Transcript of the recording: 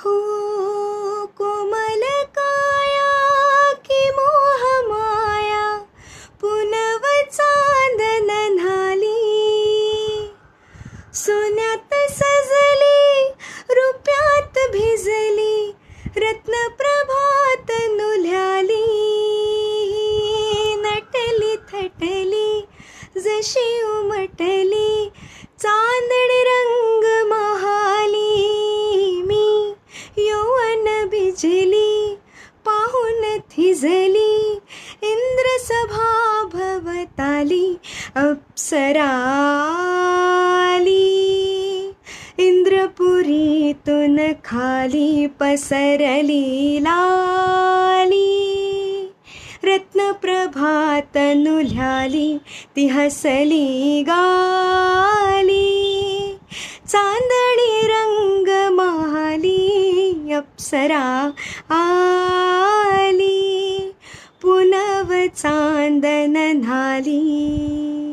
हो कोमल काया की मोह माया पुनव चांदन न्हाली सोन्यात सजली रुप्यात भिजली रत्न प्रभात नुल्याली नटली थटली जशी उमटली चांदणी रंग महाली मी यौवन भिजली पाहून थिजली इंद्रसभा भवताली अप्सरा आली इंद्रपुरीतून खाली पसरली लाली रत्नप्रभात नुल्याली ती हसली गाली चांदणी रंग महाली अप्सरा आली पुनव चांदन न्हाली.